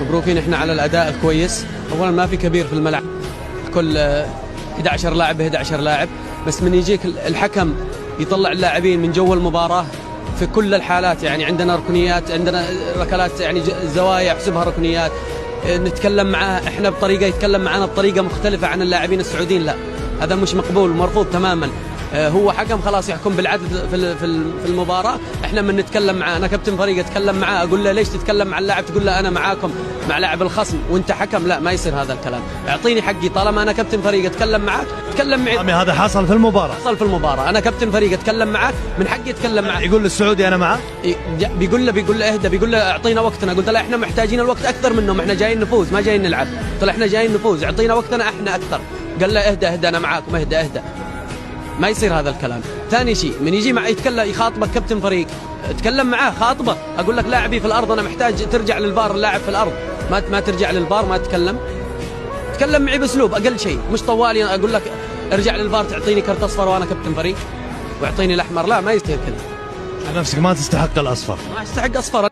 مبروكين احنا على الاداء الكويس. اولا ما في كبير في الملعب، كل 11 لاعب ب 11 لاعب، بس من يجيك الحكم يطلع اللاعبين من جو المباراه في كل الحالات. يعني عندنا ركنيات، عندنا ركلات يعني زوايا يحسبها ركنيات، نتكلم معاه احنا بطريقه، يتكلم معنا بطريقه مختلفه عن اللاعبين السعوديين. لا، هذا مش مقبول ومرفوض تماما. هو حكم خلاص يحكم بالعدل في المباراه. احنا من نتكلم معاه، انا كابتن فريق اتكلم معاه اقول له ليش تتكلم مع اللاعب، تقول له انا معاكم مع لاعب الخصم وانت حكم؟ لا، ما يصير هذا الكلام. اعطيني حقي، طالما انا كابتن فريق اتكلم معاك اتكلم معي. هذا حصل في المباراه، حصل في المباراه، انا كابتن فريق اتكلم معاك، من حقي اتكلم معاك. يقول للسعودي انا معك، بيقول له اهدى، بيقول له اعطينا وقتنا. قلت له احنا محتاجين الوقت اكثر منهم، احنا جايين نفوز ما جايين نلعب. قلت له احنا جايين نفوز، اعطينا وقتنا احنا اكثر. قال له اهدى انا معاكم، اهدى. ما يصير هذا الكلام. ثاني شيء، من يجي مع يتكلم يخاطبك كابتن فريق، اتكلم معاه، خاطبه. اقول لك لاعبي في الارض، انا محتاج ترجع للفار، اللاعب في الارض ما ترجع للفار، ما تتكلم معي باسلوب اقل شيء، مش طوالي اقول لك ارجع للفار تعطيني كرت اصفر وانا كابتن فريق واعطيني الاحمر. لا، ما يستاهل كذا. نفسك ما تستحق الاصفر. ما استحق اصفر.